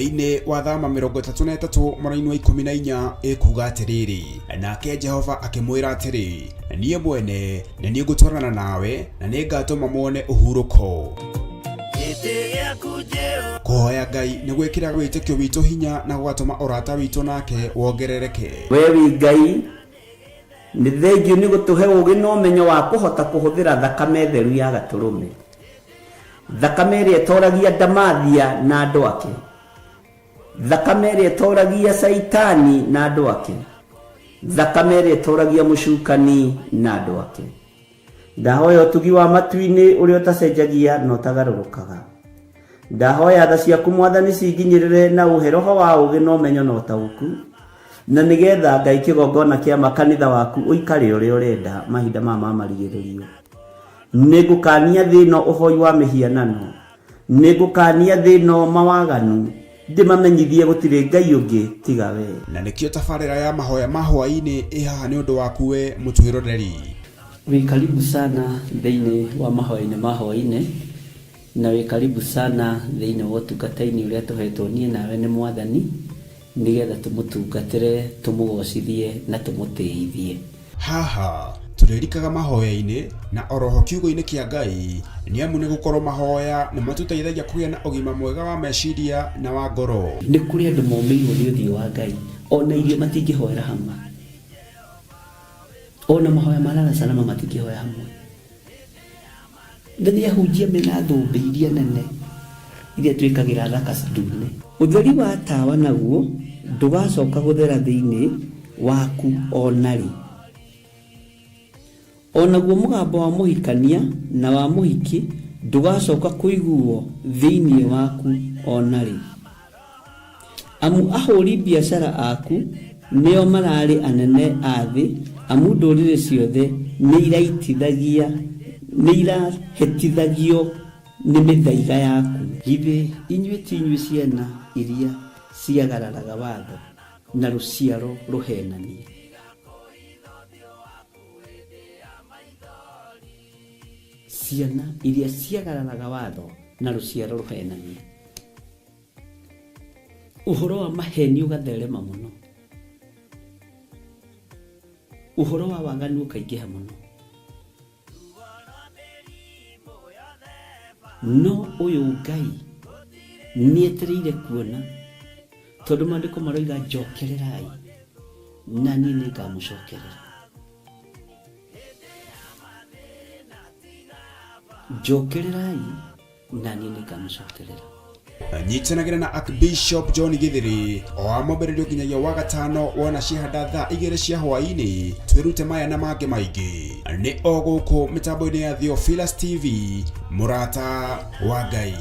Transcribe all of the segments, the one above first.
Thiini wa Thama 33 mwaraini wa 14 ikuga atiriri, nake Jehova akimwira atiri, nie mwene na nie gutwarana nawe na nie ngatuma muone uhuruko. Kuhoya Ngai ni gwikira witikio witu hinya na gwatuma urata witu nake wongerereke. Wewe Ngai ni thengiu ni gutuhe ugi no menyo wa kuhota kuhuthira thakame theru ya gaturume, thakame ĩrĩa ĩtoragia ndamathia na andũ ake, thakame ĩrĩa ĩtoragia Saitani na andũ ake, thakame ĩrĩa ĩtoragia mũcukani na andũ ake. Ndahoya ũtugi wa matu-inĩ ũrĩa ũtacenjagia na ũtagarũrũkaga. Ndahoya tha ciaku Mwathani cinginyĩrĩre na ũhe roho wa ũgĩ na ũmenyo na ũtaũku, na nĩgetha Ngai kĩgongona kĩa makanitha waku ũikare ũrĩa ũrenda mahinda ma marigĩrĩrio. Nĩngũkania thĩno ũhoi wa mĩhianano, nĩngũkania thĩno mawaganu, ndĩmamenyithie gũtirĩ Ngai ũngĩ tiga we. Na nĩkĩo tabarĩra ya mahoya ma hwaĩ-inĩ ĩhaha nĩ ũndũ waku we mũtwĩroreri. Wĩ karibu sana thĩinĩ wa mahoya-inĩ ma hwaĩ-inĩ, na wĩ karibu sana thĩinĩ wa ũtungata-inĩ ũrĩa tũhetwo niĩ nawe nĩ Mwathani, nĩgetha tũmũtungatĩre, tũmũgocithie na tũmũtĩithie. Haha turirikaga mahoya-inĩ na oroho kiugo-inĩ kĩa Ngai nĩ amu nĩ gũkorwo mahoya nĩ matũteithagia kũgĩa na ũgima mwega wa meciria na wa ngoro. Nĩ kũrĩ andũ momĩirwo nĩ ũthiũ wa Ngai, ona irio matingĩhoera hamwe, ona mahoya marara salama matingĩhoya hamwe. Nĩ ahunjia mena thũmbĩ iria nene iria twĩkagĩra thaka ndune. Ũtheri wa tawa naguo ndũgacoka gũthera thĩinĩ waku onarĩ. Onaguo mũgambo wa mũhikania na wa mũhiki ndũgacoka kũiguo thĩinĩ waku onarĩ. Amu ahũri biacara aku nĩo mararĩ anene a thĩ, amu ndũrĩrĩ ciothe nĩ irahĩtithagio nĩ mĩthaiga yaku. Githĩ inyuĩ ti inyuĩ ciana iria ciagararaga watho na rũciaro rũhenanie? Ciana iria ciagararaga watho na rũciaro rũhenanie. Ũhoro wa maheni ũgatherema mũno, ũhoro wa waganu ũkaingĩha mũno. No ũyũ Ngai nĩetereire kuona, tondũ maandĩko maroiga njokererai na niĩ nĩngamũcokerera. Njokererai na niĩ nĩngamũcokerera. Nyitanagĩra na Archbishop John Githiri o amwambĩrĩrio nginyagia wa gatano wona ciahanda thaa 2 cia hwaĩ-inĩ. Twĩrute maya na mangĩ maingĩ nĩ o gũkũ mĩtambo-inĩ ya Theophilus TV, mũrata wa Ngai.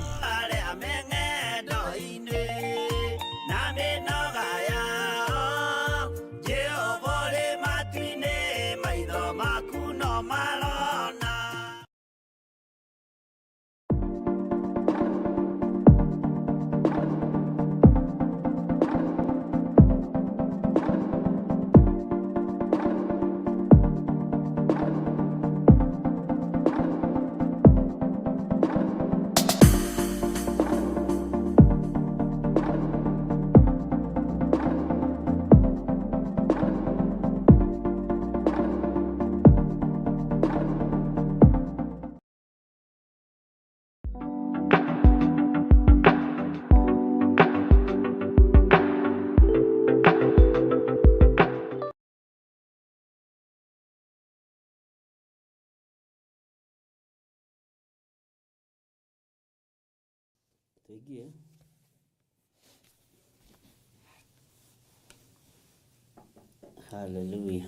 Hallelujah.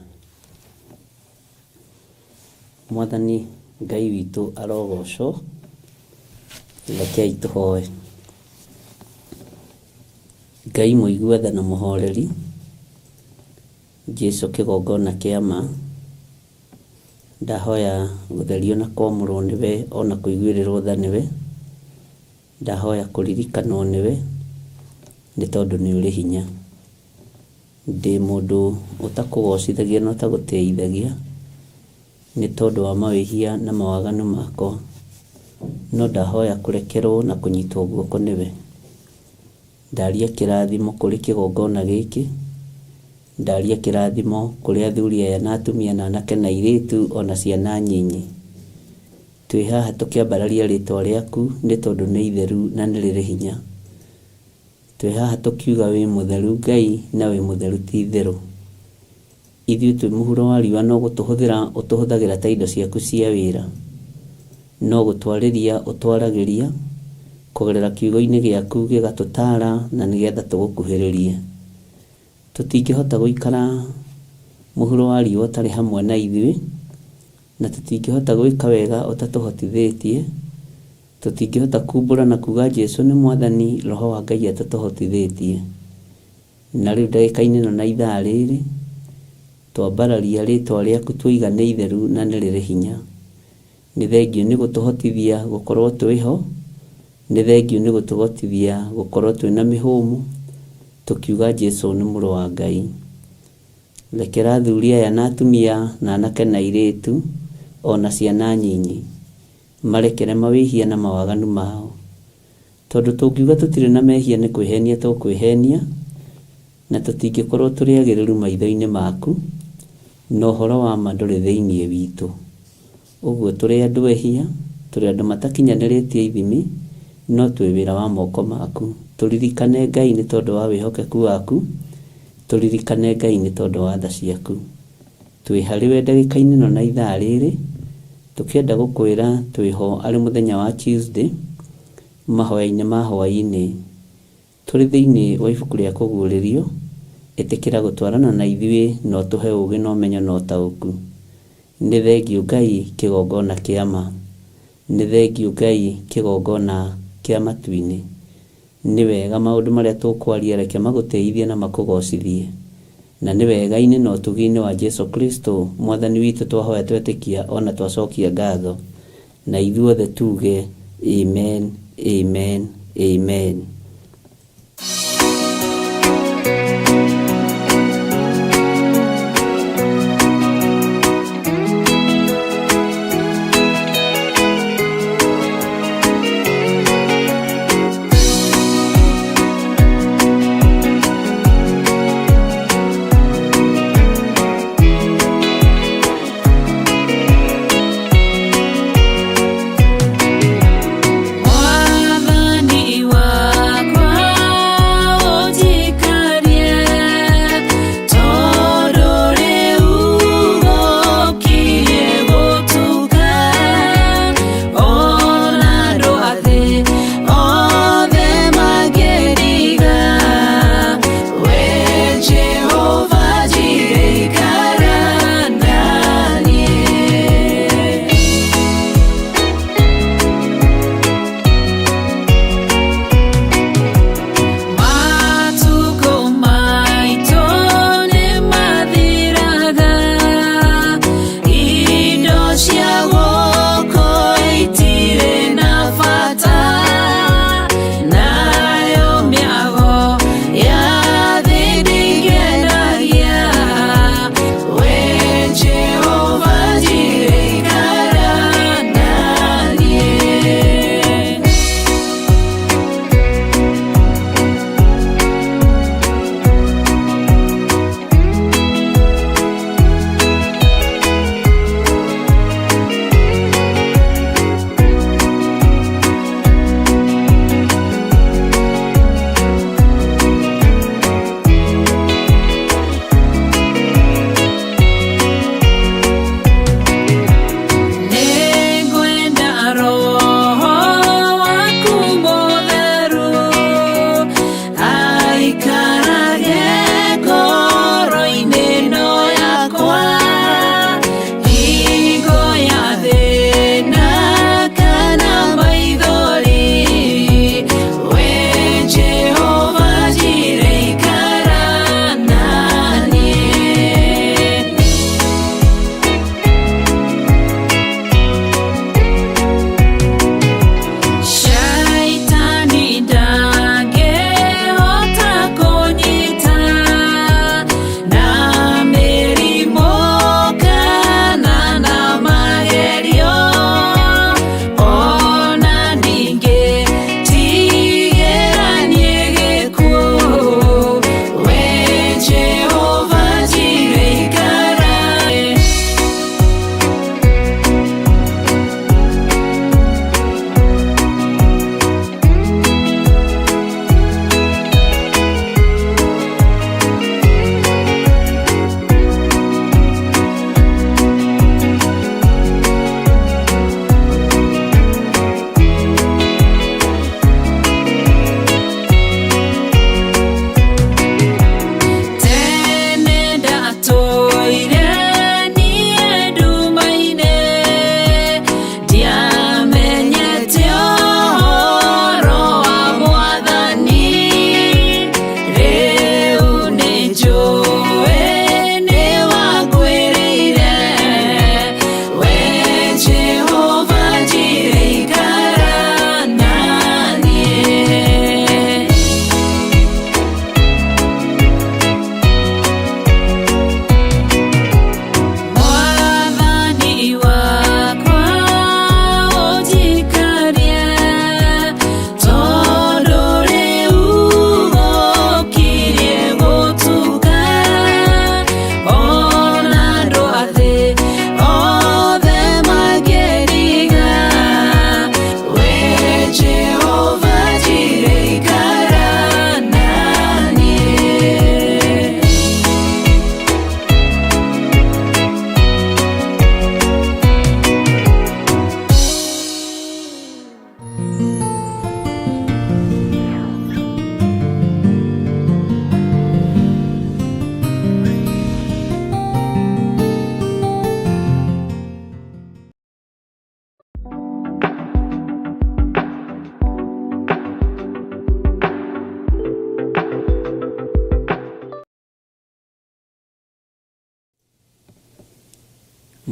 Mwathani Ngai witũ arogocwo. Rekei tũhoe. Ngai mũigua tha na mũhoreri, Jesũ kĩgongona kĩa ma, ndahoya gũtherio na kwamũrwo nĩwe ona kũiguĩrĩrwo tha nĩwe. Ndahoya kũririkanwo nĩwe nĩ tondũ nĩ ũrĩ hinya. Ndĩ mũndũ ũtakũgocithagia na ũtagũteithagia nĩ tondũ wa mawĩhia na mawaganu makwa, no ndahoya kũrekerwo na kũnyitwo guoko nĩwe. Ndaria kĩrathimo kũrĩ kĩgongona gĩkĩ. Ndaria kĩrathimo kũrĩ athuri aya na atumia na anake na airĩtu ona ciana nyinyi. Twĩ haha tũkĩambararia rĩtwa rĩaku nĩ tondũ nĩ itheru na nĩ rĩrĩ hinya. Twĩ haha tũkiuga wĩ mũtheru Ngai na wĩ mũtheru ti itherũ. Ithuĩ twĩ mũhuro wa riũa no gũtũhũthĩra ũtũhũthagĩra ta indo ciaku cia wĩra. No gũtwarĩria ũtwaragĩria kũgerera kiugo-inĩ gĩaku gĩgatũtara na nĩgetha tũgũkuhĩrĩrie. Tũtingĩhota gũikara mũhuro wa riũa ũtarĩ hamwe na ithuĩ, na tũtingĩhota gwĩka wega ũtatũhotithĩtie. Tũtingĩhota kumbũra na kuga Jesũ nĩ Mwathani, Roho wa Ngai atatũhotithĩtie. Na rĩu ndagĩka-inĩ ĩno na ithaa rĩrĩ twambararia rĩtwa rĩaku twoiga nĩ itheru na nĩ rĩrĩ hinya. Nĩ thengiũ nĩ gũtũhotithia gũkorwo twĩho. Nĩ thengiũ nĩ gũtũhotithia gũkorwo twĩna mĩhũmũ tũkiuga Jesũ nĩ Mũrũ wa Ngai. Rekera athuri aya na atumia na anake na airĩtu ona ciana nyinyi marekere mawĩhia na mawaganu mao, tondũ tũngiuga tũtirĩ na mehia nĩ kwĩhenia tũkwĩhenia, na tũtingĩkorwo tũrĩ agĩrĩru maitho-inĩ maku, na ũhoro wa ma ndũrĩ thĩinĩ witũ. Ũguo tũrĩ andũ ehia, tũrĩ andũ matakinyanĩrĩtie ithimi, no twĩ wĩra wa moko maku. Tũririkane Ngai nĩ tondũ wa wĩhokeku waku, tũririkane Ngai nĩ tondũ wa tha ciaku. Twĩ harĩwe ndagĩka-inĩ ĩno na ithaa rĩrĩ tũkĩenda gũkwĩra twĩho arĩ mũthenya wa Tuesday, mahoya-inĩ ma hwaĩ-inĩ. Tũrĩ thĩinĩ wa ibuku rĩa kũguũrĩrio, ĩtĩkĩra gũtwarana na ithuĩ na ũtũhe ũũgĩ na ũmenyo na ũtaũku. Nĩ thengiũ Ngai kĩgongona kĩa ma. Nĩ thengiũ Ngai kĩgongona kĩa matu-inĩ. Nĩ wega maũndũ marĩa tũkwaria reke magũteithie na makũgocithie. Na nĩ wega-inĩ na ũtugi-inĩ wa Jesũ Kristo Mwathani witũ twahoya twetĩkia ona twacokia ngatho. Na ithuothe tuge amen, amen, amen. Mwathani wa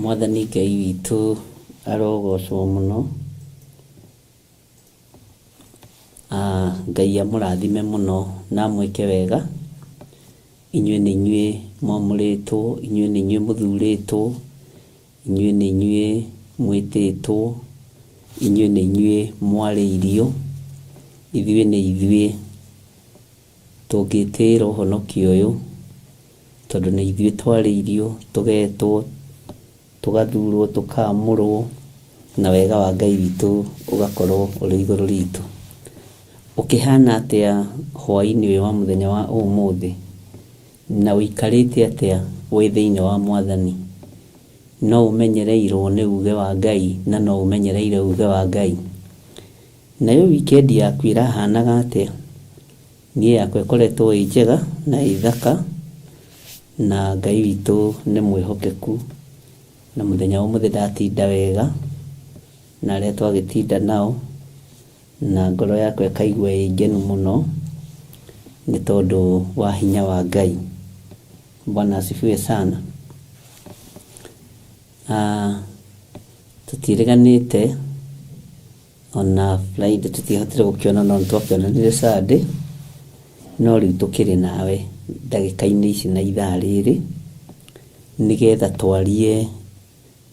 Mwathani Ngai witũ arogocwo mũno. Ngai amũrathime mũno na amwĩke wega. Inyuĩ nĩ inyuĩ mwamũrĩtwo, inyuĩ nĩ inyuĩ mũthurĩtwo, inyuĩ nĩ inyuĩ mwĩtĩtwo, inyuĩ nĩ inyuĩ mwarĩirio, ithuĩ nĩ ithuĩ tũngĩtĩĩra ũhonokio ũyũ, tondũ nĩ ithuĩ twarĩirio, tũgetwo, tũgathurwo, tũkaamũrwo, na wega wa Ngai witũ ũgakorwo ũrĩ igũrũ ritũ. Ũkĩhana atĩa hwaĩ-inĩ ũyũ wa mũthenya wa ũmũthĩ, na ũikarĩte atĩa wĩ thĩinĩ wa Mwathani? No ũmenyereirwo nĩ uge wa Ngai, na no ũmenyereire uge wa Ngai. Nayo wikendi yaku ĩrahanaga atĩa? Niĩ yakwa ĩkoretwo ĩ njega na ĩ thaka, na Ngai witũ nĩ mwĩhokeku, na mũthenya ũmũthĩ ndatinda wega na arĩa twagĩtinda nao, na ngoro yakwa ĩkaigua ĩ ngenu mũno nĩ tondũ wa hinya wa Ngai. Bwana asifiwe sana. Tũtiĩriganĩte ona Friday tũtiahotire gũkĩona, no nĩtwakĩonanire Sunday, no rĩu tũkĩrĩ nawe ndagĩka-inĩ ici na ithaa rĩrĩ, nĩgetha twarie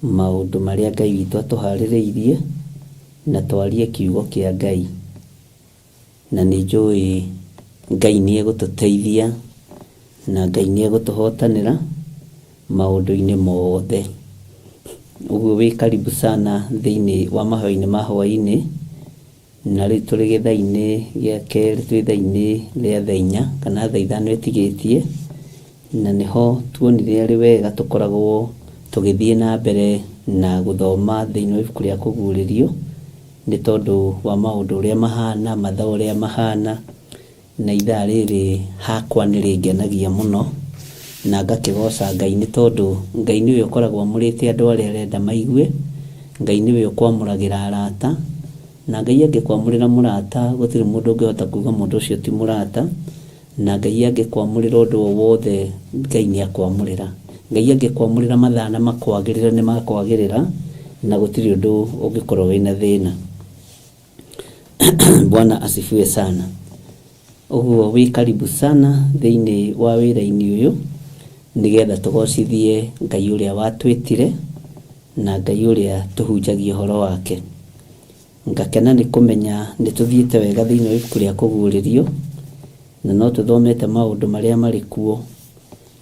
maũndũ marĩa Ngai witũ atũharĩrĩirie, na twarie kiugo kĩa Ngai. Na nĩ njũĩ Ngai nĩ egũtũteithia, na Ngai nĩ egũtũhotanĩra maũndũ-inĩ mothe. Ũguo wĩ karibu sana thĩinĩ wa mahoya-inĩ ma hwaĩ-inĩ, na rĩu tũrĩ gĩthaa-inĩ gĩa kerĩ, twĩ thaa-inĩ rĩa thaa 4 kana thaa 5 ĩtigĩtie, na nĩho tuonire arĩ wega tũkoragwo tũgĩthiĩ na mbere na gũthoma thĩinĩ wa ibuku rĩa kũguũrĩrio, nĩ tondũ wa maũndũ ũrĩa mahana, mathaa ũrĩa mahana, na ithaa rĩrĩ hakwa nĩ rĩngenagia mũno, na ngakĩgoca Ngai nĩ tondũ Ngai nĩwe ũkoragwo amũrĩte andũ arĩa arenda maigue. Ngai nĩwe ũkwamũragĩra arata, na Ngai angĩkwamũrĩra mũrata gũtirĩ mũndũ ũngĩhota kuuga mũndũ ũcio ti mũrata, na Ngai angĩkwamũrĩra ũndũ o wothe Ngai nĩ akwamũrĩra. Ngai angĩkwamũrĩra mathaa na makwagĩrĩra nĩ makwagĩrĩra, na gũtirĩ ũndũ ũngĩkorwo wĩna thĩna. Bwana asifiwe sana. Ũguo wĩ karibu sana thĩinĩ wa wĩra-inĩ ũyũ, nĩgetha tũgocithie Ngai ũrĩa watwĩtire, na Ngai ũrĩa tũhunjagia ũhoro wake. Ngakena nĩ kũmenya nĩ tũthiĩte wega thĩinĩ wa ibuku rĩa kũguũrĩrio, na no tũthomete maũndũ marĩa marĩ kuo,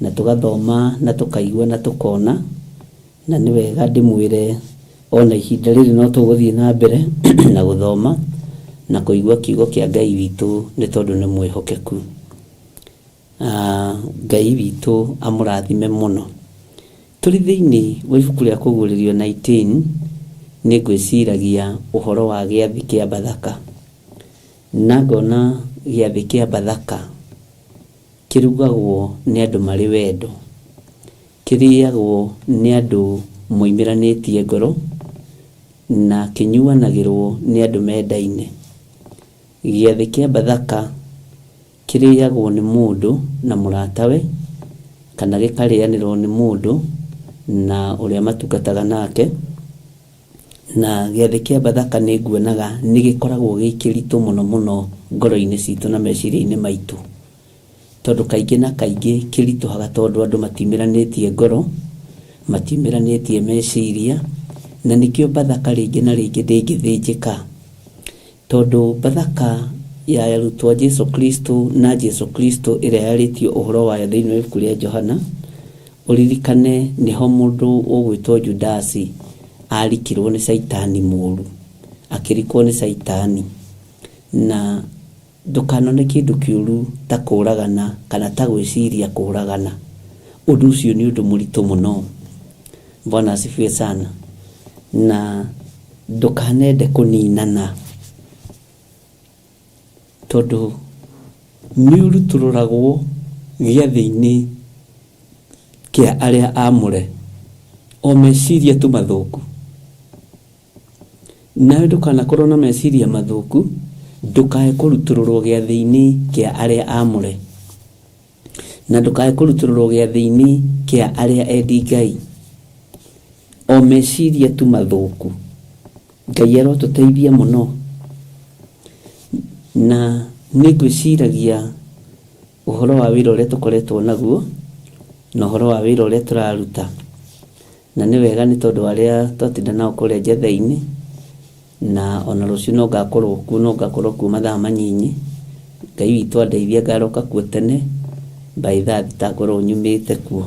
na tũgathoma na tũkaigua na tũkona, na nĩ wega ndĩmwĩre ona ihinda rĩrĩ no tũgũthiĩ na mbere na gũthoma na kũigua kiugo kĩa Ngai witũ, nĩ tondũ nĩ mwĩhokeku. Ngai witũ amũrathime mũno. Tũrĩ thĩinĩ wa ibuku rĩa kũguũrĩrio 19, nĩ ngwĩciragia ũhoro wa gĩathĩ kĩa Bathaka, na ngona gĩathĩ kĩa Bathaka kĩrugagwo nĩ andũ marĩ wendo, kĩrĩagwo nĩ andũ moimĩranĩtie ngoro, na kĩnyuanagĩrwo nĩ andũ mendaine. Gĩathĩ kĩa Bathaka kĩrĩagwo nĩ mũndũ na mũratawe, kana gĩkarĩanĩrwo nĩ mũndũ na ũrĩa matungataga nake. Na gĩathĩ kĩa Bathaka nĩ nguonaga nĩ gĩkoragwo gĩ kĩritũ mũno mũno ngoro-inĩ citũ na meciria-inĩ maitũ, tondũ kaingĩ na kaingĩ kĩritũhaga tondũ andũ matiumĩranĩtie ngoro, matiumĩranĩtie meciria, na nĩkĩo Bathaka rĩngĩ na rĩngĩ ndĩngĩthĩnjĩka, tondũ Bathaka ya arutwo a Jesu Kristo na Jesu Kristo ĩrĩa yarĩtio ũhoro wayo thĩinĩ wa ibuku rĩa Johana, ũririkane nĩho mũndũ ũgwĩtwo Judasi arikirwo nĩ Saitani mũũru, akĩrikwo nĩ Saitani. Na ndũkanone kĩndũ kĩũru ta kũũragana kana ta gwĩciria kũũragana. Ũndũ ũcio nĩ ũndũ mũritũ mũno. Bwana asifiwe sana. Na ndũkanende kũninana, tondũ nĩ ũrutũrũragwo gĩathĩ-inĩ kĩa arĩa amũre o meciria tu mathũku. Nawe ndũkanakorwo na meciria mathũku, ndũkae kũrutũrũrwo gĩathĩ-inĩ kĩa arĩa amũre, na ndũkae kũrutũrũrwo gĩathĩ-inĩ kĩa arĩa endi Ngai. o meciria tu mathuku. Ngai arotuteithia muno, na ningwiciragia uhoro wa wira uria tukoretwo naguo na uhoro wa wira uria turaruta, na ni wega ni tondu aria twatinda nao kuria njetha-ini, na ona rucio no ngakorwo kuo mathaa manyinyi. Ngai witu andeithia ngaroka kuo tene by that takorwo nyumite kuo.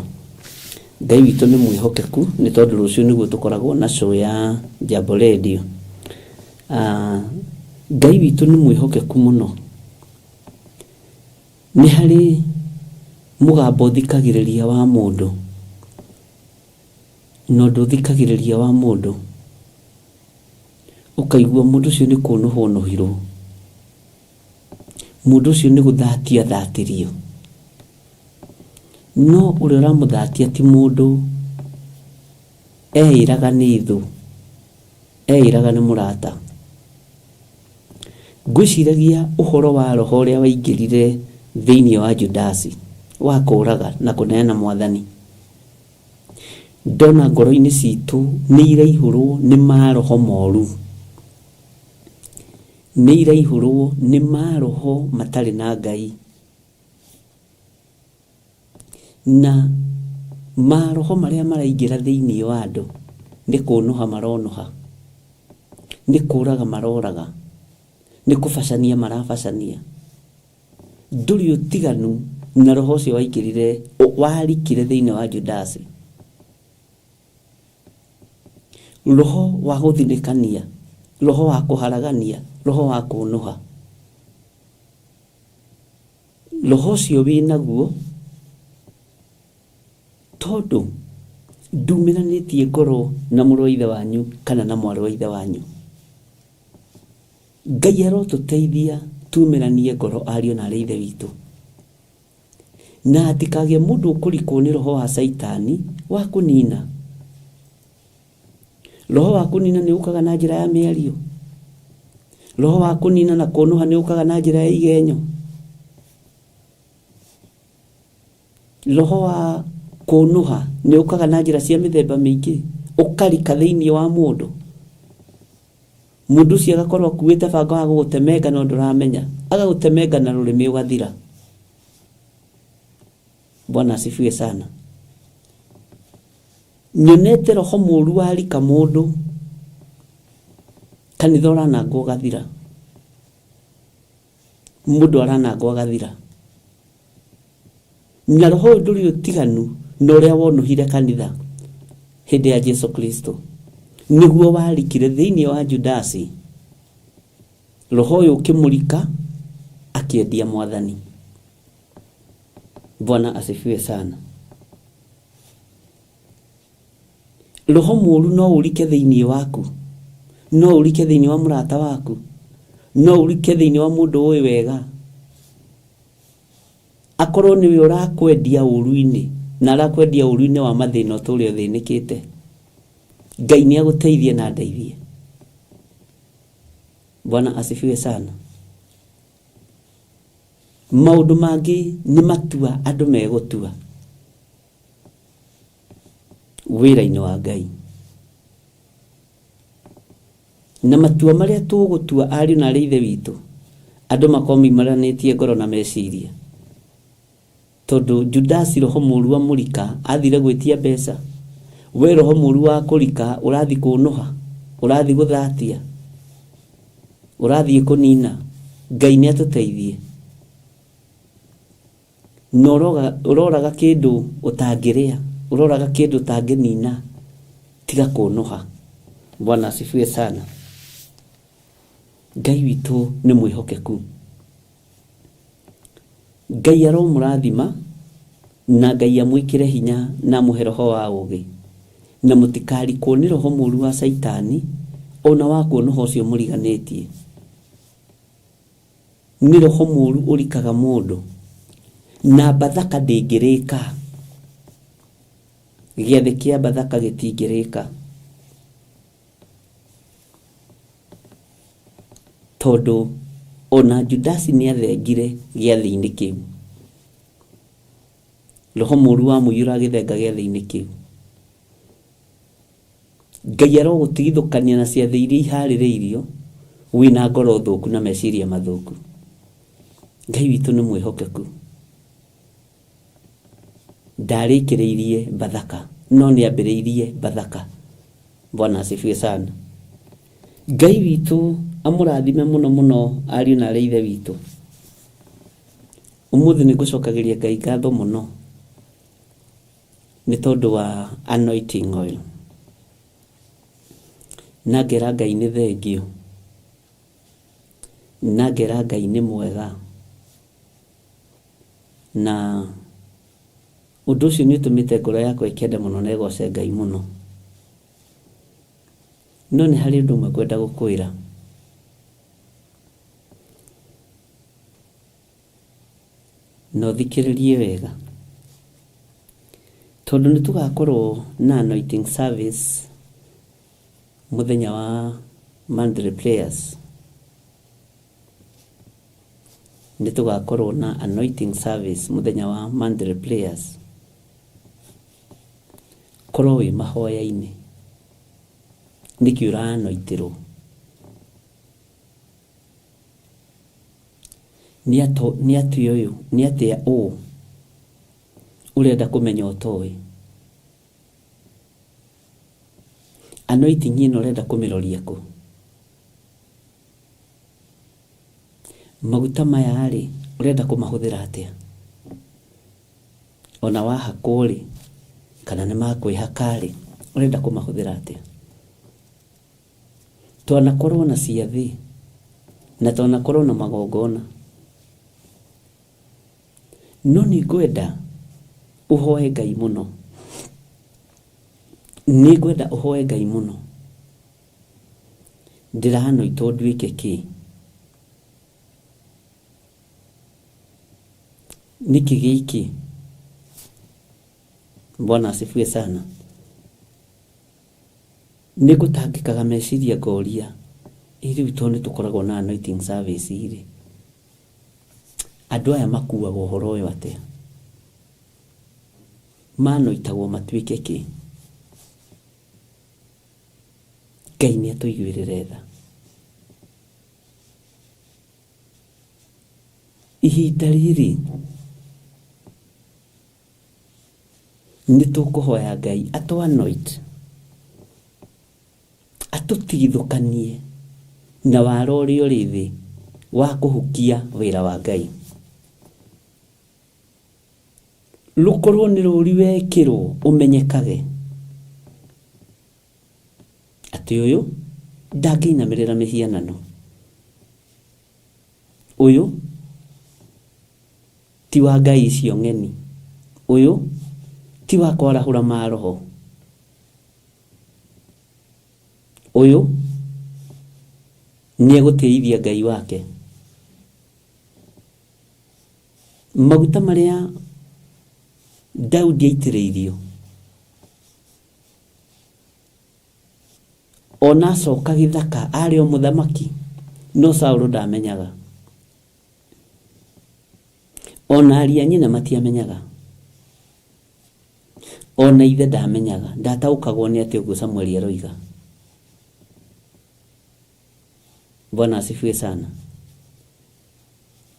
Ngai witu ni mwihokeku ni tondu rucio niguo tukoragwo na show ya Jambo Radio. Ngai witu ni mwihokeku muno. Ni hari mugambo thikagiriria wa mundu, no nduthikagiriria wa mundu ukaigua mundu ucio ni kunuhwo nuhirwo, mundu ucio ni guthatia thatirio, no uria uramuthatia ti mundu eiraga ni thu, eiraga ni murata. Ngwiciragia uhoro wa roho uria waingirire thiini wa Judasi wa kuraga na kuneana Mwathani. Ndona ngoro-ini citu ni iraihurwo ni maroho moru, ni iraihurwo ni maroho matari na Ngai, na maroho maria maraingira thiini wa andu ni kunuha maronuha, ni kuraga maroraga, ni kubacania marabacania. Nduri utiganu na roho ucio waikirire warikire thiini wa Judasi, roho wa guthinikania, roho wa kuharagania, roho wa kunuha. Roho ucio winaguo tondu ndumiranitie ngoro na mũrũ wa ithe wanyu kana na mwarĩ wa ithe wanyu. Ngai arotuteithia tumiranie ngoro ariũ na arĩ ithe witũ, na hatikagie mundu ukurikwo ni roho wa Saitani wa kunina. Roho wa kunina ni ukaga na njira ya miario, roho wa kunina na kunuha ni ukaga na njira ya igenyo, roho wa kunuha ni ukaga na njira cia mithemba mingi, ukarika thiini wa mundu. Mundu ucio agakorwo akuite banga wa gugutemenga no nduramenya, agagutemenga na rurimi ugathira. Bwana asifiwe sana. Nyonete roho mũru warika mundu, kanitha ũranangwo gathira, mundu aranangwo gathira. Na roho nduri utiganu na ũrĩa wonuhire kanitha hĩndĩ ya Jesu Kristo, niguo warikire thiini wa Judasi. Roho ũyũ ũkĩmũrika akĩendia Mwathani. Bwana asifiwe sana. Roho mũru no ũrike thiini waku, no ũrike thiini wa mũrata waku, no ũrike thiini wa mundu ũĩ wega. Akorwo niwe ũrakwendia ũru-inĩ na arakwendia ũru-inĩ wa mathĩna ũtũũre ũthĩnĩkĩte, Ngai nĩ agũteithie na ndeithie. Bwana asifiwe sana. Maundu mangi ni matua andu megutua wira-ini wa Ngai, na matua maria tugutua ariũ na arĩ ithe witũ andu makomimaranitie ngoro na meciria. Tondu Judasi roho mũru wa mũrika athire gwitia mbeca, we roho mũru wa kũrika urathi kunuha, urathi guthatia, urathi kunina. Ngai nĩ atuteithie. No uroraga kindu utangiria, uroraga kindu utanginina, tiga kunuha. Bwana asifiwe sana. Ngai witu ni mwihokeku. Ngai aromurathima na Ngai amwikire hinya na muhe roho wa ugi, na mutikarikwo ni roho mũru wa Saitani ona wa kunuha ucio muriganitie. Ni roho mũru urikaga mundu na bathaka ndĩngĩrĩka, gĩathĩ kĩa bathaka gĩtingĩrĩka, tondu ona Judasi nĩ athengire gĩathĩ-inĩ kĩu. Roho mũru wa mũiyũra agĩthenga gĩathĩ-inĩ kĩu. Ngai arogũtigithũkania na ciathĩ iria iharĩrĩirio wĩna ngoro thũku na meciria mathũku. Ngai witũ nĩ mwĩhokeku. Ndarĩkĩrĩirie Bathaka no nĩambĩrĩirie Bathaka. Bwana asifiwe sana. Ngai witũ amũrathime mũno mũno ariũ na arĩ ithe witũ. Ũmũthĩ nĩngũcokagĩria Ngai ngatho mũno nĩ tondũ wa anointing oil. Na ngera Ngai nĩ thengio. Na ngera Ngai nĩ mwega. Na ũndũ ũcio nĩ ũtũmĩte ngoro yakwa ĩkenda mũno na ĩgoce Ngai mũno. No nĩ harĩ ũndũ ũmwe ngwenda gũkwĩra. No thikĩrĩrie wega. Tondũ nĩ tũgakorwo na anointing service mũthenya wa Monday prayers. Nĩ tũgakorwo na anointing service mũthenya wa Monday prayers. Korwo wĩ mahoya-inĩ nĩkĩ ũranoitirwo. Nĩ atĩa ũũ ũrenda kũmenya ũtoĩ. Anointing ĩno ũrenda kũmĩroria kũ? Maguta maya rĩ ũrenda kũmahũthĩra atĩa? Ona wahakwo rĩ kana nĩ makwĩhaka rĩ ũrenda kũmahũthĩra atĩa? Twanakorwo na ciathĩ na twanakorwo na magongona. No nĩ ngwenda ũhoe Ngai mũno. Nĩ ngwenda ũhoe Ngai mũno. Ndĩranoitwo nduĩke kĩ? Nĩkĩ gĩkĩ? Bwana asifiwe sana. Nĩngũtangĩkaga meciria ngoria rĩu tondũ nĩ tũkoragwo na anointing service irĩ. Andũ aya makuaga ũhoro ũyũ atĩa? Manoitagwo matuĩke kĩ? Ngai nĩ atũiguĩrĩre tha. Ihinda rĩrĩ nĩ tũkũhoya Ngai atũ-anoint, atũtigithũkanie na wara ũrĩa ũrĩ thĩ wa kũhukia wĩra wa Ngai. Rũkorwo nĩ rũri wekĩrwo ũmenyekage atĩ ũyũ ndangĩinamĩrĩra mĩhianano. Ũyũ ti wa ngai icio ng'eni. Ũyũ ti wa kwarahũra maroho. Ũyũ nĩ egũteithia Ngai wake. Maguta marĩa Daudi aitĩrĩirio ona acoka gĩthaka arĩ o mũthamaki, no Saũlũ ndamenyaga. Ona ariũ a nyina matiamenyaga. Ona ithe ndamenyaga. Ndataũkagwo nĩ atĩ ũguo Samueli aroiga. Bwana asifiwe sana.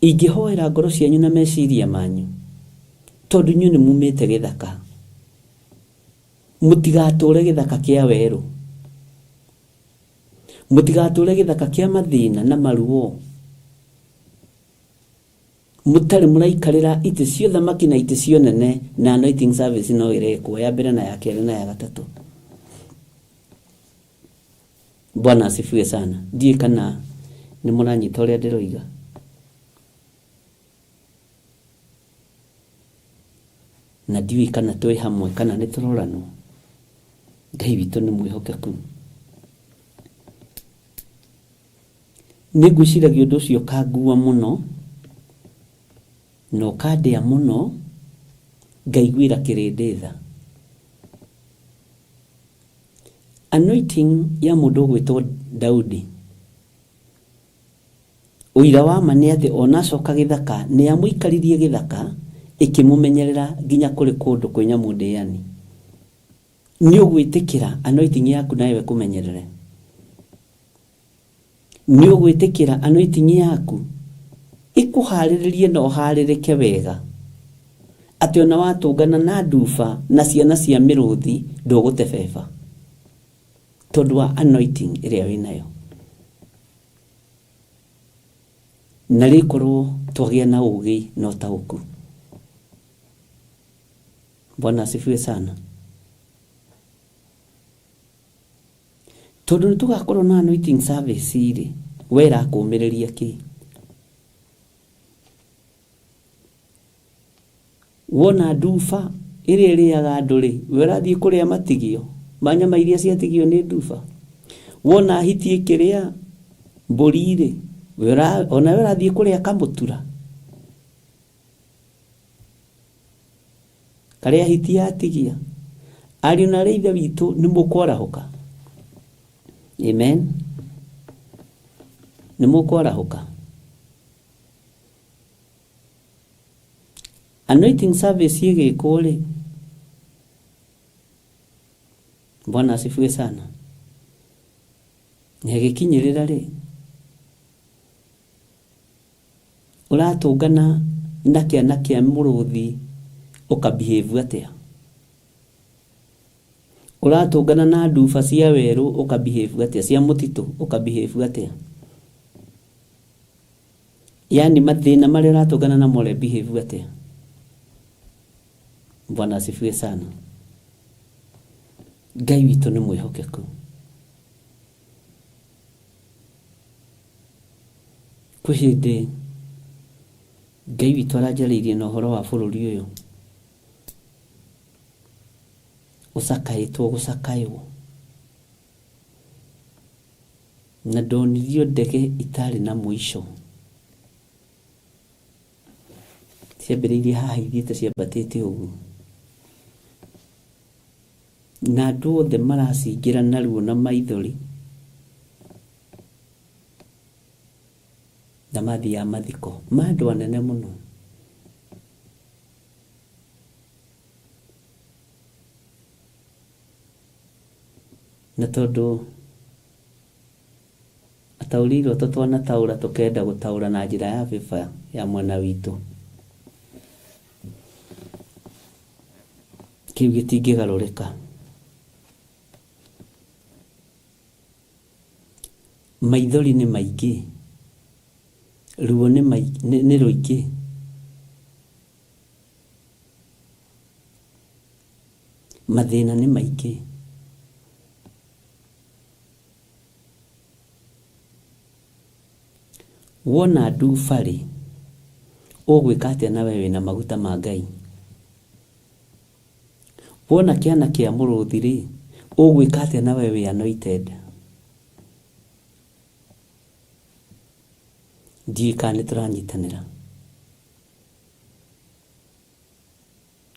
Ingĩhoera ngoro cianyu na meciria manyu, tondũ inyuĩ nĩ mumĩte gĩthaka. Mũtigatũre gĩthaka kĩa werũ. Mũtigatũre gĩthaka kĩa mathĩna na maruo. Mũtarĩ mũraikarĩra itĩ cia ũthamaki na itĩ cia ũnene na anointing service no ĩrekwo ya mbere na ya kerĩ na ya gatatũ. Bwana asifiwe sana. Ndiĩ kana nĩ mũranyita ũrĩa ndĩroiga. Na ndiĩ kana twĩ hamwe kana nĩ tũroranwo. Ngai witũ nĩ mwĩhokeku. Nĩngwĩciragia ũndũ ũcio kangua mũno no kandĩa mũno, ngaiguĩra kĩrĩndĩ tha. Anointing ya mũndũ ũgwĩtwo Daudi, ũira wa ma nĩ atĩ ona acoka gĩthaka nĩ amũikaririe gĩthaka ĩkĩmũmenyerera nginya kũrĩ kũndũ kwĩ nyamũ ndĩani. Ni ugwitikira anointing yaku nawe kumenyerere. Ni ugwitikira anointing yaku ikuhariririe na uharirike wega. Ati ona watungana na nduba na ciana cia miruthi ndugutebeba. Tondu wa anointing iria winayo. Na rikorwo twagia na ugi na utauku. Bwana asifiwe sana. Tondu tugakorwo na anointing service iri wera kuumiriria ki. Wona nduba iria iriaga andu ri wera thii kuria matigio manyama iria ciatigio ni nduba. Wona hiti ikiria mburi ri ona wera thii kuria kamutura. Karia hiti yatigia ari na reitha witu ni mukwarahuka. Amen. Ni mukwarahuka. Anointing service yigikwo ri Bwana asifiwe sana. Ngikinyirira ri uratungana na kia muruthi ukabehave atia. Uratungana na nduba cia weru ukabehave atia, cia mutitu ukabehave atia. Yani mathina maria uratungana na more behave atia. Bwana asifiwe sana. Ngai witu ni mwihokeku. Kuhinde Ngai witu arajaririe na uhoro wa bururi uyu. Usakaitwo gusakaiwo. Na ndonirio ndege itari na mwisho. Ciambiriirie haha ithiite ciambatite uguo. Na andu othe maracingira naruo na maithori. Na mathi ya mathiko mandu anene muno. Na tondu ataurirwo totwana taura tukenda gutaura na njira ya viva ya mwana witu. Kiu gitingigarurika. Maithori ni maingi. Ruo ni ruingi. Mathina ni maingi. Wona nduba ri ugwika atia na wewe na maguta ma Ngai. Wona kiana kia muruthi ri ugwika atia na wewe anointed. Ndikane turanyitanira.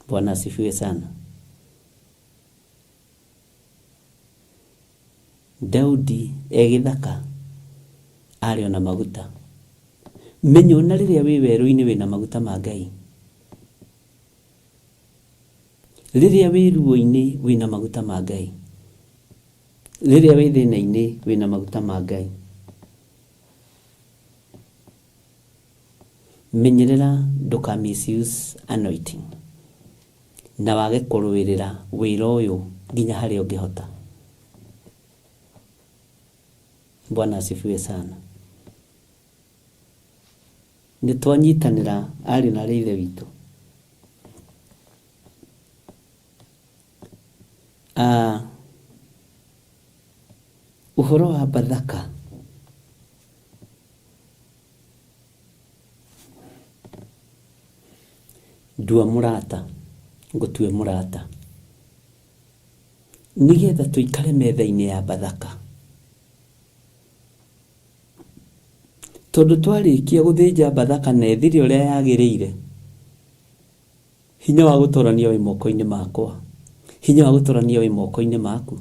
Bwana asifiwe sana. Daudi egithaka ari ona maguta. Menyo na riria wi weru-ini wina maguta ma Ngai. Riria wi ruo-ini wina maguta ma Ngai. Riria wi thina-ini wina maguta ma Ngai. Menyerera nduka misuse anointing. Na wage kurwirira wira uyu nginya hari ungihota. Bwana asifiwe sana. Nitwanyitanira ari na reithe witu. Uhoro wa Bathaka. Dua murata, ngutue murata. Nigetha tuikare metha-ini ya Bathaka. Tondu twarikia guthinja Bathaka na ethiri uria yagiriire. Hinya wa gutorania wi moko-ini makwa. Hinya wa gutorania wi moko-ini maku.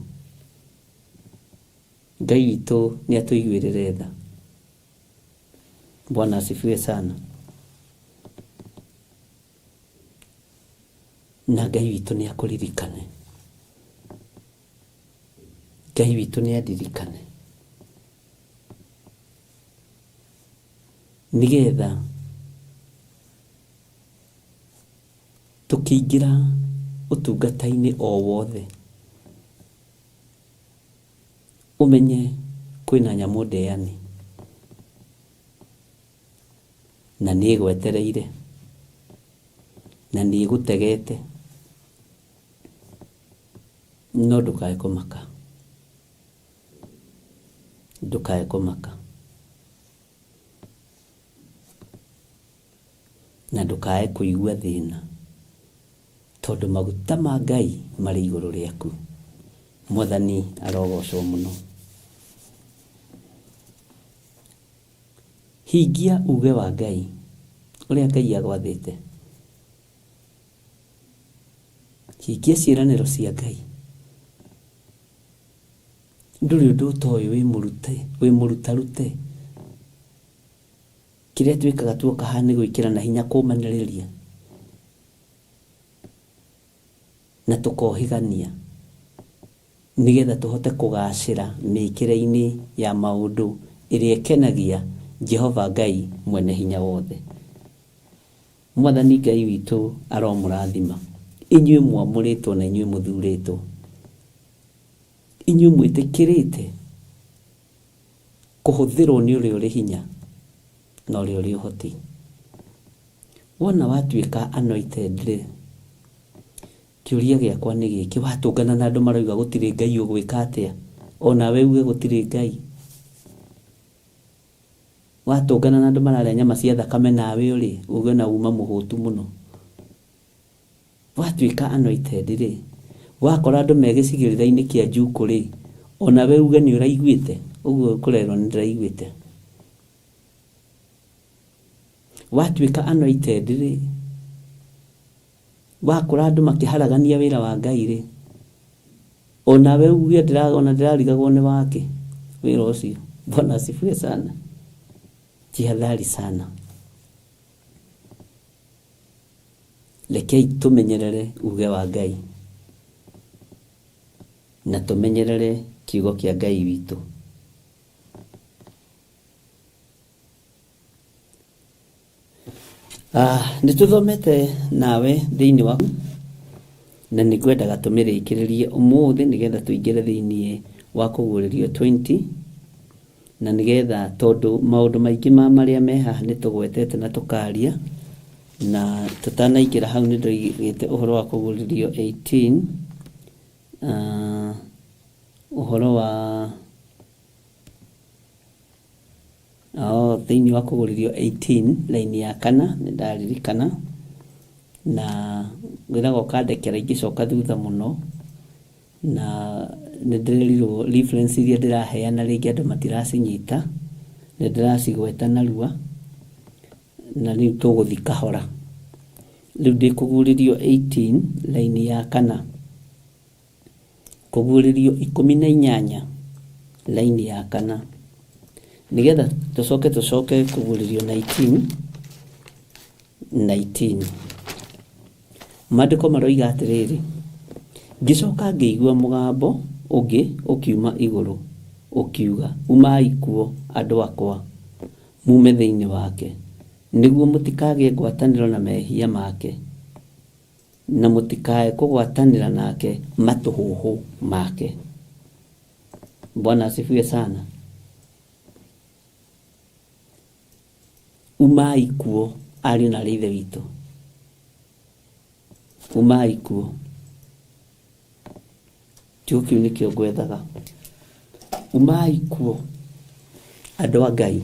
Ngai witu ni atuiguirire tha. Bwana asifiwe sana. Na Ngai witu ni akuririkane. Ngai witũ nĩ andirikane nigetha tũkĩingĩra ũtungata-inĩ o wothe ũmenye kwĩna nyamũ ndeani na nĩ ĩgwetereire na nĩ ĩgũtegete, no ndũkae kũmaka, ndũkae kũmaka na ndũkae kũigua thĩna, tondũ maguta ma Ngai marĩ igũrũ rĩaku. Mwathani arogocwo mũno. Hingia uge wa Ngai ũrĩa Ngai agwathĩte. Hingia ciĩranĩro cia Ngai. Ndũrĩ ũndũ ũtoĩ wĩ mũrutarute. Kĩrĩa twĩkaga tuoka haha nĩ gwĩkĩra na hinya kũmanĩrĩria na tũkohĩgania nigetha tũhote kũgacĩra mĩkĩre-inĩ ya maũndũ ĩrĩa ĩkenagia Jehova Ngai mwene hinya wothe. Mwathani Ngai witũ aromũrathima, inyuĩ mwamũrĩtwo na inyuĩ mũthurĩtwo, inyuĩ mwĩtĩkĩrĩte kũhũthĩrwo nĩ ũrĩa ũrĩ hinya na ũrĩa ũrĩ ũhoti. Wona watuĩka anointed rĩ, kĩũria gĩakwa nĩ gĩkĩ, watũngana na andũ marauga gũtirĩ Ngai ũgwĩka atĩa? Ona we uge gũtirĩ Ngai. Watũngana na andũ mararĩa nyama cia thakame nawe ũrĩ uge na uma mũhũtu mũno. Watuĩka anointed rĩ, wakora andũ me gĩcigĩrĩra-inĩ kĩa Njuku rĩ, ona we uge nĩ ũraiguĩte, ũguo kũrerwo nĩ ndĩraiguĩte. Watuĩka anointed rĩ, wakora andũ makĩharagania wĩra wa Ngai rĩ, ona we uge ona ndĩrarigagwo nĩ wake wĩra ũcio. Bwana asifiwe sana. Jihadhari sana. Rekei tũmenyerere uge wa Ngai na tũmenyerere kiugo kĩa Ngai witũ. Nĩtũthomete nawe thĩinĩ wa na nĩngwendaga tũmĩrĩkĩrĩrie ũmũthĩ nĩgetha tũingĩre thĩinĩ wa kũguũrĩrio 20 na nĩgetha tondũ maũndũ maingĩ marĩa me haha nĩtũgwetete na tũkaria, na tũtanaingĩra hau nĩndĩigĩte ũhoro wa kũguũrĩrio 18, ũhoro wa thĩinĩ wa kũguũrĩrio 18 laini ya 4 nĩndaririkana, na wĩraga ũkandekera ingĩcoka thutha mũno, na nĩndĩrerirwo reference iria ndĩraheana rĩngĩ andũ matiracinyita, nĩndĩracigweta narua, na rĩu tũgũthiĩ kahora. Rĩu ndĩkũguũrĩrio 18 laini ya 4, kũguũrĩrio 18 laini ya 4, nĩgetha tũcoke kũguũrĩrio 19. Maandĩko maroiga atĩrĩrĩ, ngĩcoka ngĩigua mũgambo ũngĩ ũkiuma igũrũ ũkiuga, umai kuo andũ akwa, mume thĩinĩ wake, nĩguo mũtikagĩe ngwatanĩro na mehia make, na mũtikae kũgwatanĩra nake matũhũhũ make. Bwana asifiwe sana. Umai kuo ariũ na aarĩ a Ithe witũ, umai kuo. Kiugo kĩu nĩkĩo ngwethaga. Umai kuo andũ a Ngai.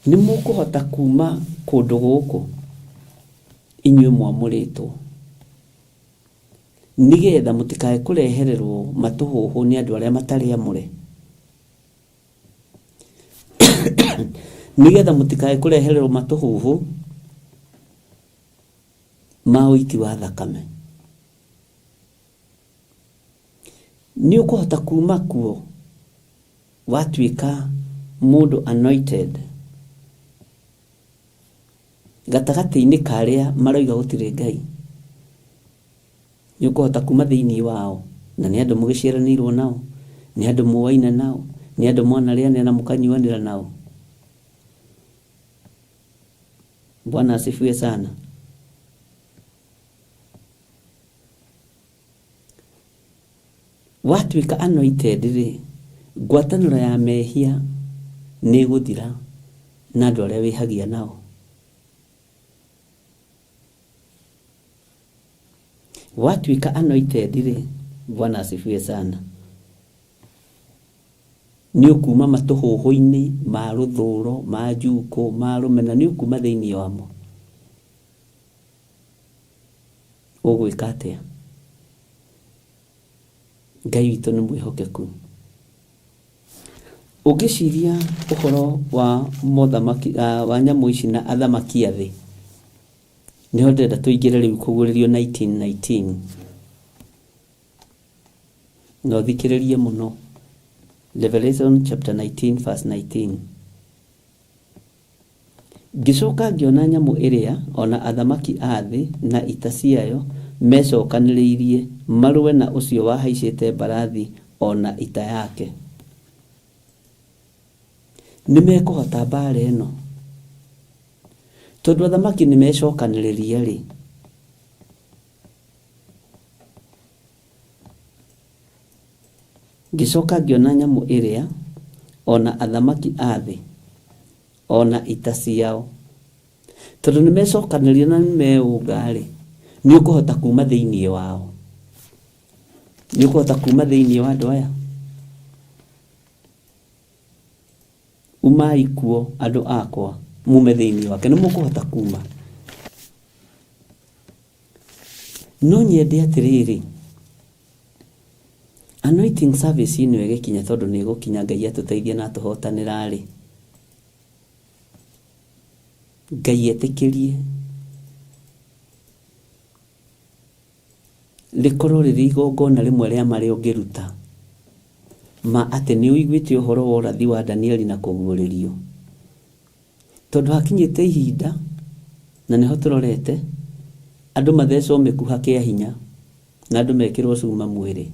Nĩ mũkũhota kuma kũndũ gũkũ inyuĩ mwamũrĩtwo, nĩgetha mũtikae kũrehererwo matũhũhũ nĩ andũ arĩa matarĩ amũre, nĩgetha mũtikae kũrehererwo matũhũhũ ma ũiti wa thakame. Nĩ ũkũhota kuma kuo watuĩka mũndũ anointed gatagatĩ-inĩ karĩa maroiga gũtirĩ Ngai. nĩ ũkũhota kuma thĩinĩ wao, na nĩ andũ mũgĩciaranĩirwo nao, nĩ andũ mũwaina nao, nĩ andũ mwanarĩanĩra na mũkanyuanĩra nao. Bwana asifiwe sana. Watuĩka anointed rĩ, ngwatanĩro ya mehia nĩ gũthira na andũ arĩa wĩhagia nao. Watuĩka anointed rĩ, Bwana asifiwe sana, nĩ ũkuma matũhũhũ-inĩ ma rũthũro, ma njuko, ma rũmena, nĩ ũkuma thĩinĩ wamo. Ũgwĩka atĩa? Ngai witũ nĩ mwĩhokeku. Ũngĩciria ũhoro wa mothamaki wa nyamũ ici na athamaki a thĩ, nĩho ndĩrenda tũingĩre rĩu kũgũrĩrio 1919 na ũthikĩrĩrie mũno. Revelation chapter 19 verse 19. Ngĩcoka ngĩona nyamũ ĩrĩa ona athamaki a thĩ na ita ciayo mecokanĩrĩirie marũe na ũcio wahaicĩte mbarathi ona ita yake. Nĩmekũhota mbara ĩno, tondũ athamaki nĩmecokanĩrĩria rĩ, ngĩcoka ngĩona nyamũ ĩrĩa ona athamaki a thĩ ona ita ciao, tondũ nĩmecokanĩrĩria na nĩmeũnga rĩ, nĩ ũkũhota kuma thĩinĩ wao, nĩ ũkũhota kuma thĩinĩ wa andũ aya. Umai kuo andũ akwa, mume thĩinĩ wake, nĩ mũkũhota kuma. No nyende atĩrĩrĩ, anointing service ĩno ĩgĩkinya, tondũ nĩ ĩgũkinya, Ngai atũteithie na tũhotanĩra rĩ, Ngai etĩkĩrie rĩkorwo rĩrĩ igongona rĩmwe rĩa marĩa ũngĩruta ma atĩ nĩ ũiguĩte ũhoro wa ũrathi wa Danieli na kũguũrĩrio. Tondũ hakinyĩte ihinda, na nĩho tũrorete andũ mathecwo mĩkuha kĩa hinya, na andũ mekĩrwo cuma mwĩrĩ,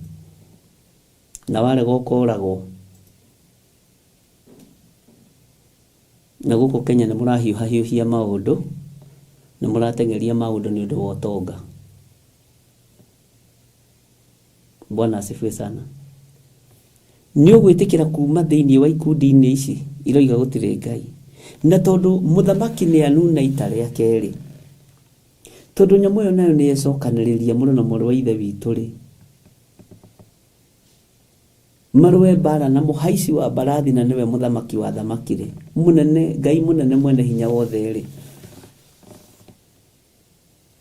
na warega ũkoragwo. Na gũkũ Kenya nĩ mũrahiũhahiũhia maũndũ, nĩ mũrateng'eria maũndũ nĩ ũndũ wa ũtonga. Bwana asifiwe sana. Nĩ ũgwĩtĩkĩra kuma thĩinĩ wa ikundi-inĩ ici iroiga gũtirĩ Ngai, na tondũ mũthamaki nĩ anuna ita rĩake rĩ, tondũ nyamũ ĩyo nayo nĩ ecokanĩrĩria mũno na mũrũ wa ithe witũ rĩ, marũe mbara na mũhaici wa mbarathi na nĩwe mũthamaki wa thamaki rĩ, mũnene, Ngai mũnene mwene hinya wothe rĩ,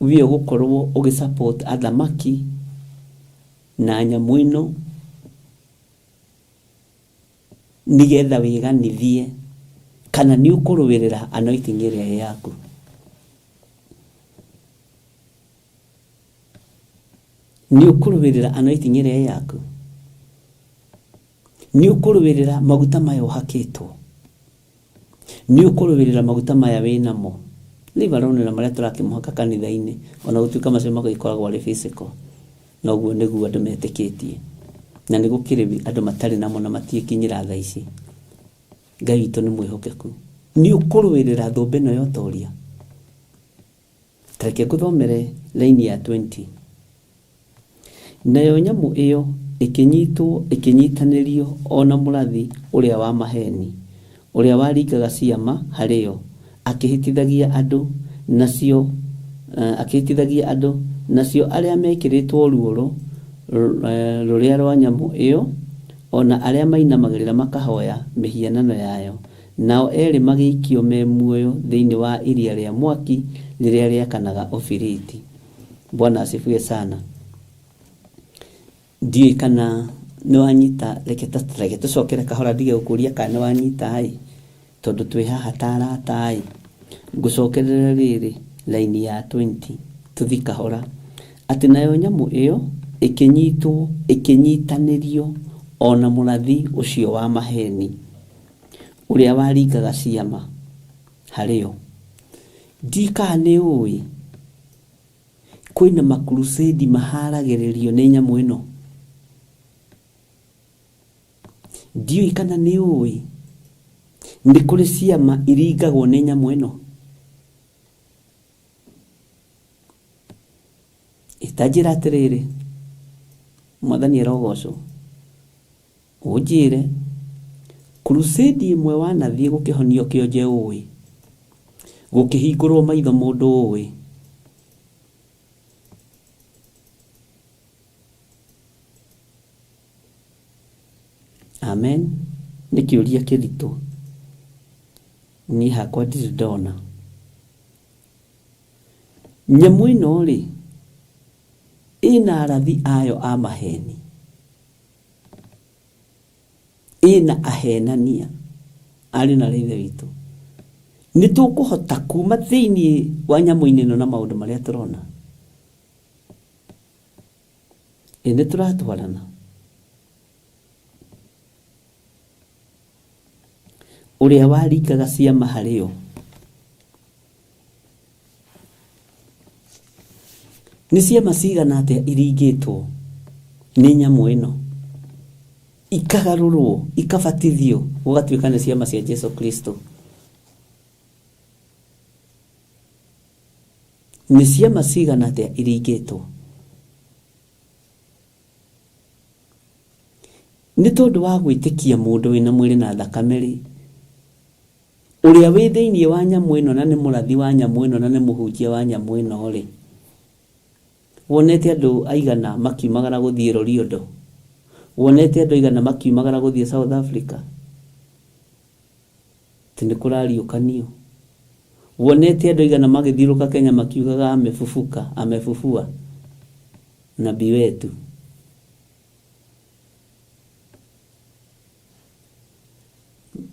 we ũgũkorwo ũgĩsupport athamaki na nyamũ ĩno nĩgetha wĩganithie, kana nĩ ũkũrũĩrĩra anointing ĩrĩa yaku. Nĩ ũkũrũĩrĩra anointing ĩrĩa yaku, nĩ ũkũrũĩrĩra maguta maya ũhakĩtwo, nĩ ũkũrũĩrĩra maguta maya wĩnamo. Rĩu aronera marĩa tũrakĩmũhaka kanitha-inĩ, ona gũtuĩka macio magĩkoragwo arĩ physical, na ũguo nĩguo andũ metĩkĩtie, na nĩ gũkĩrĩ andũ matarĩ namo na matiĩkinyĩra tha ici. Ngai witũ nĩ mwĩhokeku. Nĩ ũkũrũĩrĩra thũmbĩ ĩno ya ũtoria. Tareke ngũthomere laini ya 20. Nayo nyamũ ĩyo ĩkĩnyitwo ĩkĩnyitanĩrio ona mũrathi ũrĩa wa maheni, ũrĩa waringaga ciama harĩyo, akĩhĩtithagia andũ nacio arĩa mekĩrĩtwo ruoro rũrĩa rwa nyamũ ĩyo, ona arĩa mainamagĩrĩra makahoya mĩhianano yayo, nao erĩ magĩikio me muoyo thĩinĩ wa iria rĩa mwaki rĩrĩa rĩakanaga ũbiriti. Bwana asifiwe sana. Ndiũĩ kana nĩ wanyita, reke tũcokere kahora ndige gũkũria kana nĩ wanyita ĩ, tondũ twĩ haha ta arata ĩ. Ngũcokerera rĩrĩ laini ya 20 tũthi kahora. Atĩ nayo nyamũ ĩyo ĩkĩnyitwo ĩkĩnyitanĩrio ona mũrathi ũcio wa maheni, ũrĩa waringaga ciama harĩyo. Ndika nĩ ũĩ kwina makrusedi maharagĩrĩrio nĩ nyamũ ĩno. Ndiũĩ kana nĩ ũĩ nĩ kũrĩ ciama iringagwo nĩ nyamũ ĩno. Itanjĩra atĩrĩrĩ, Mwathani arogocwo, ũnjĩre krusedi ĩmwe wanathiĩ gũkĩhonio kĩonje ũĩ, gũkĩhingũrwo maitho mũndũ ũĩ, amen. Nĩ kĩũria kĩritũ, niĩ hakwa ndirĩ ndona. Nyamũ ĩno rĩ, ĩna arathi ayo a maheni, ĩna ahenania arĩ na Ithe witũ. Nĩ tũkũhota kuma thĩinĩ wa nyamũ-inĩ ĩno na maũndũ marĩa tũrona? Nĩ tũratwarana? Ũrĩa waringaga ciama harĩ o, nĩ ciama cigana atĩa iringĩtwo nĩ nyamũ ĩno, ikagarũrwo, ikabatithio, gũgatuĩka nĩ ciama cia Jesu Kristo? Nĩ ciama cigana atĩa iringĩtwo? Nĩ tondũ wa gwĩtĩkia mũndũ wĩna mwĩrĩ na thakame rĩ, ũrĩa wĩ thĩinĩ wa nyamũ ĩno na nĩ mũrathi wa nyamũ ĩno na nĩ mũhunjia wa nyamũ ĩno rĩ, wonete andũ aigana makiumagara gũthiĩ Loliondo? Wonete andũ aigana makiumagara gũthiĩ South Africa? Tĩ nĩ kũrariũkanio. Wonete andũ aigana magĩthiũrũka Kenya makiugaga amefufuka, amefufua nabii wetu?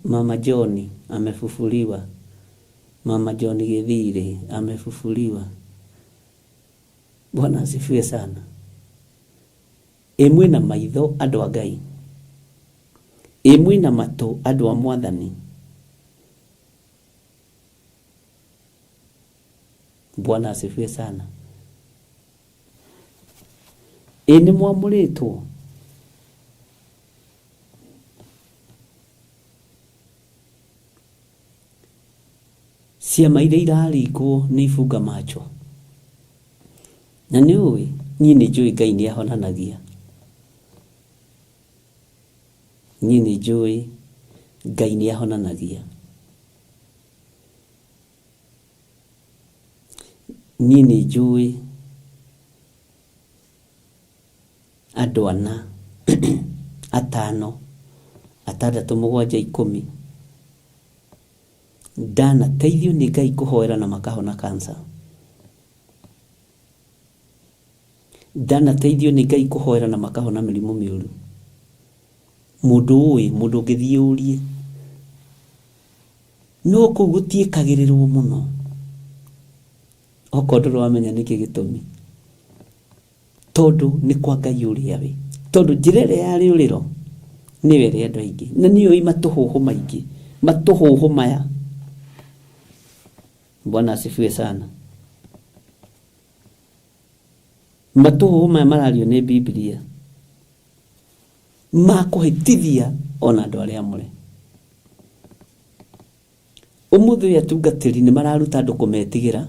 Mama John amefufuliwa, Mama John Githiri amefufuliwa. Bwana asifiwe sana. Emwe na maitho andũ a Ngai, emwe na matũ andũ a Mwathani. Bwana asifiwe sana. Nĩ mwamũrĩtwo. Ciama iria iraringwo nĩ ibunga macho. Na nĩ ũĩ, niĩ nĩ njũĩ Ngai nĩ ahonanagia. Niĩ nĩ njũĩ Ngai nĩ ahonanagia. Niĩ nĩ njũĩ andũ ana, atano, atandatũ, mũgwanja, 10 ndanateithio nĩ Ngai kũhoera na makahona cancer. Ndanateithio nĩ Ngai kũhoera na makahona mĩrimũ mĩũru. Mũndũ ũĩ, mũndũ ũngĩthiĩ ũrie, no kũu gũtiĩkagĩrĩrwo mũno. Okorwo ndũrĩ wamenya nĩkĩ gĩtũmi. Tondũ nĩ kwa Ngai ũrĩa we. Tondũ njĩra ĩrĩa ya rĩũrĩro nĩyo ĩrĩa andũ aingĩ. Na nĩyo matũhũhũ maingĩ, matũhũhũ maya. Bwana asifiwe sana. Matũhũhũ maya marario nĩ Biblia, makũhĩtithia ona andũ arĩa amũre. Ũmũthĩ ũyũ atungatĩri nĩ mararuta andũ kũmetigĩra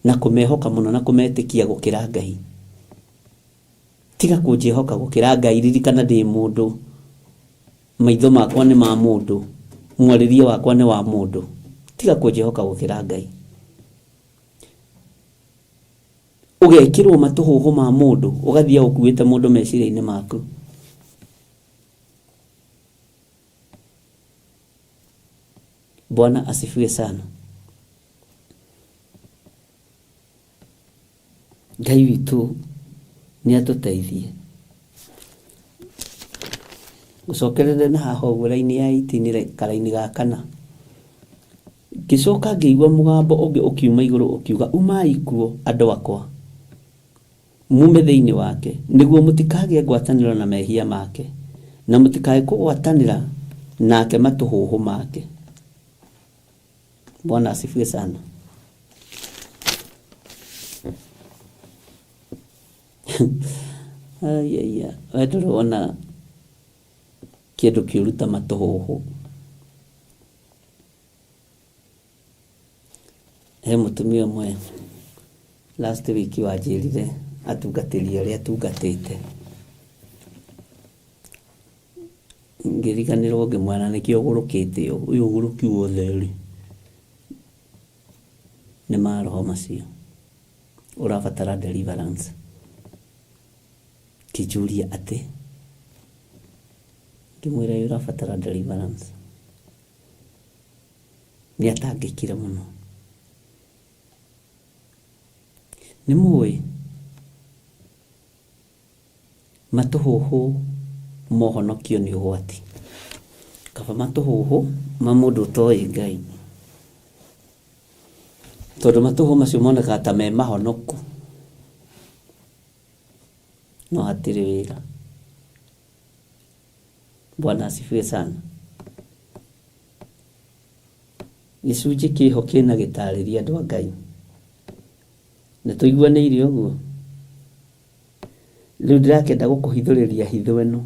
na kũmehoka mũno na kũmetĩkia gũkĩra Ngai. Tiga kũnjĩhoka gũkĩra Ngai, ririkana ndĩ mũndũ, maitho makwa nĩ ma mũndũ, mwarĩrie wakwa nĩ wa mũndũ. Tiga kũnjĩhoka gũkĩra Ngai. Ũgekĩrwo matũhũhũ ma mũndũ, ũgathiĩ ũkuĩte mũndũ meciria-inĩ maku. Bwana asifiwe sana. Ngai witũ nĩ atũteithie. Gũcokerere na haha ũguo raini ya 18 karaini ga 4. Ngĩcoka ngĩigua mũgambo ũngĩ ũkiuma igũrũ ũkiuga, umai kuo andũ akwa, mume thĩinĩ wake, nĩguo mũtikagĩe ngwatanĩro na mehia make, na mũtikae kũgwatanĩra nake matũhũhũ make. Bwana asifiwe sana. Ayaya, weturona kindu kiuruta matuhuhu. He mutumia umwe last week wanjirire atungatĩri aria atungatĩte. Ngiriganĩrwo ngĩmwĩra nĩkĩo ũgũrũkĩte ũyũ ũgũrũki wothe rĩ nĩ maroho macio ũrabatara deliverance. Kijuria atĩ ngĩmwĩra ũrabatara deliverance nĩ atangĩkire mũno. Nĩ mũĩ matuhuhu mohonokio nĩ ũgwati. Kaba matuhuhu ma mũndũ ũtoĩ Ngai, tondũ matuhuhu macio monekaga ta me mahonoku no hatirĩ wĩra. Bwana asifiwe sana. Gĩcunjĩ kĩho kĩna gĩtarĩria andũ a Ngai. Nĩtũiguanĩire ũguo. Rĩu ndĩrakĩenda gũkũhithũrĩria hitho ĩno.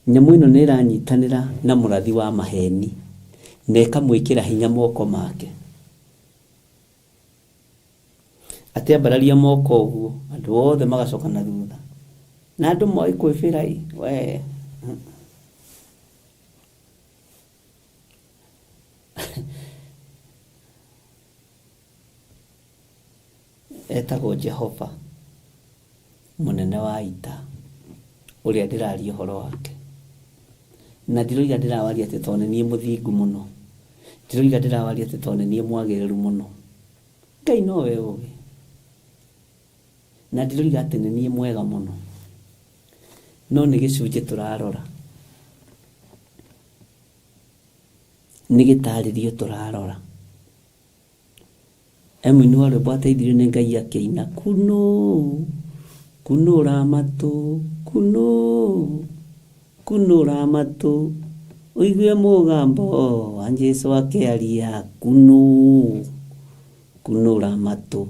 Nyamũ ĩno nĩ ĩranyitanĩra na mũrathi wa maheni na ĩkamwĩkĩra hinya moko make. Atĩ ambararia moko ũguo andũ othe magacoka na thutha. Na andũ moĩ kwĩbĩra we. Etagwo Jehova mũnene wa ita ũrĩa ndĩraria ũhoro wake. Na ndiroiga ndĩrawaria atĩ tondũ niĩ mũthingu mũno, ndiroiga ndĩrawaria atĩ tondũ niĩ mwagĩrĩru mũno. Ngai nowe ũĩ. Na ndiroiga atĩ niĩ mwega mũno, no nĩ gĩcunjĩ tũrarora, nĩ gĩtarĩrio tũrarora. Mũini wa rwĩmbo ateithirio nĩ Ngai akĩina kuno kunũra matũ kunũra matũ ũigue mũgambo wa Jesũ akĩaria kunũra matũ.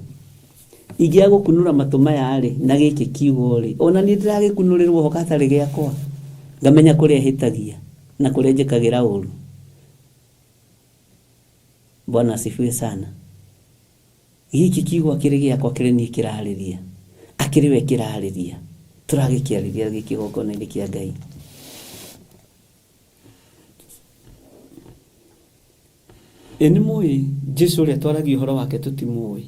Ingĩaga gũkunũra matũ maya rĩ na gĩkĩ kiugo rĩ ona niĩ ndĩragĩkunũrĩrwo ho gatarĩ gĩakwa, ngamenya kũrĩa hĩtagia na kũrĩa njĩkagĩra ũru. Bwana asifiwe sana. Gĩkĩ kiugo kĩrĩ gĩakwa kĩrĩ niĩ kĩrarĩria, akĩrĩ we kĩrarĩria, tũragĩkĩarĩria gĩkĩ gĩgongona-inĩ kĩa Ngai. Nĩ mũĩ Jesũ ũrĩa twaragia ũhoro wake tũtimũĩ.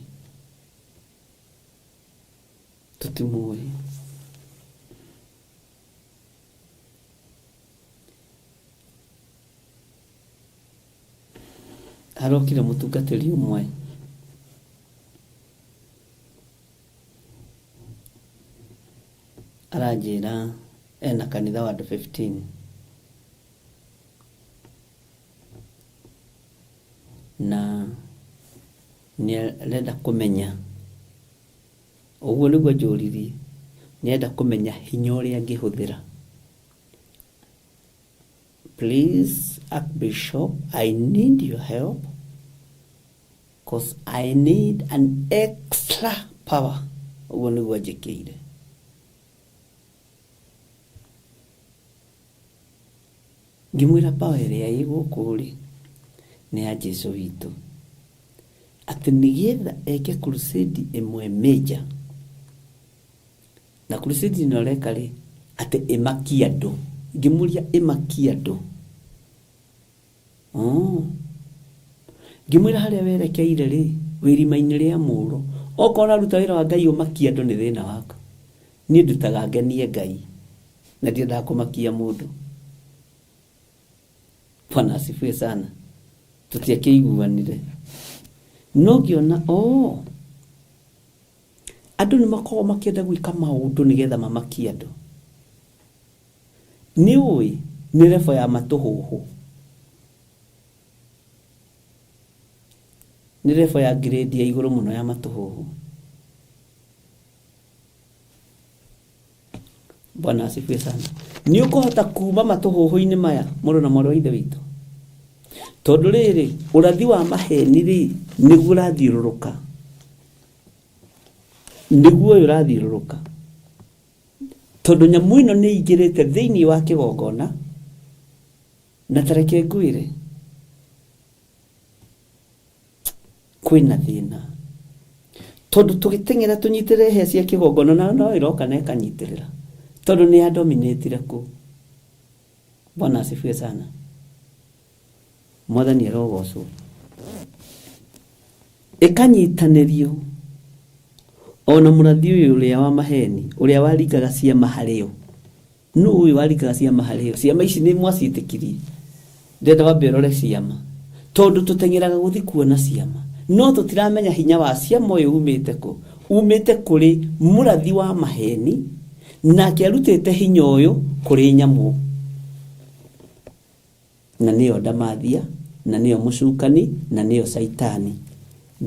Harokire mũtungatĩri ũmwe aranjĩra ena kanitha wa andũ 15 na nĩarenda kũmenya, ũguo nĩguo njũririe, nĩarenda kũmenya hinya ũrĩa angĩhũthĩra. Please, Archbishop, I need your help because I need an extra power. Ũguo nĩguo njĩkĩire. Ngĩmwĩra power ĩrĩa ĩgũkũ rĩ nĩ ya Jesũ witũ, atĩ nĩgetha eke crusade ĩmwe major, na crusade ĩno areka rĩ atĩ ĩmakia andũ. Ngĩmũria ĩmakia andũ, ngĩmwĩra harĩa werekeire rĩ wĩrima-inĩ rĩa mũũro, okorwo ũraruta wĩra wa Ngai ũmakia andũ nĩ thĩna waku. Niĩ ndutaga ngenie Ngai na ndiendaga kũmakia mũndũ. Bwana asifiwe sana. Tũtiakĩiguanire. No ngĩona andũ nĩ makoragwo makĩenda gwĩka maũndũ nĩgetha mamakie andũ. Nĩ ũĩ nĩ level ya matũhũhũ, nĩ level ya grade ya igũrũ mũno ya matũhũhũ. Bwana asifiwe sana. Nĩ ũkũhota kuma matũhũhũ-inĩ maya mũrũ na mwarĩ wa ithe witũ, tondũ rĩrĩ ũrathi wa maheni rĩ nĩguo ũrathiũrũrũka. niguo urathiururuka tondu nyamu ino ni ingirite thiini wa kigongona na tareke ngwire kwina thina tondu tugitengera tunyitire he cia kigongona na no iroka na ikanyitirira tondu ni adominatire ku. Bwana asifiwe sana. Mwathani arogocwo. Ikanyitanirio ona murathi uyu uria wa maheni uria waringaga ciama hario no uyu waringaga ciama hario ciama ici ni mwacitikirie ndenda wambe rore ciama tondu tutengeraga guthi kuona ciama no tutiramenya hinya wa ciama uyu umite kuri murathi wa maheni na kiarutite hinya uyu kuri nyamu na niyo ndamathia na niyo mucukani na niyo saitani.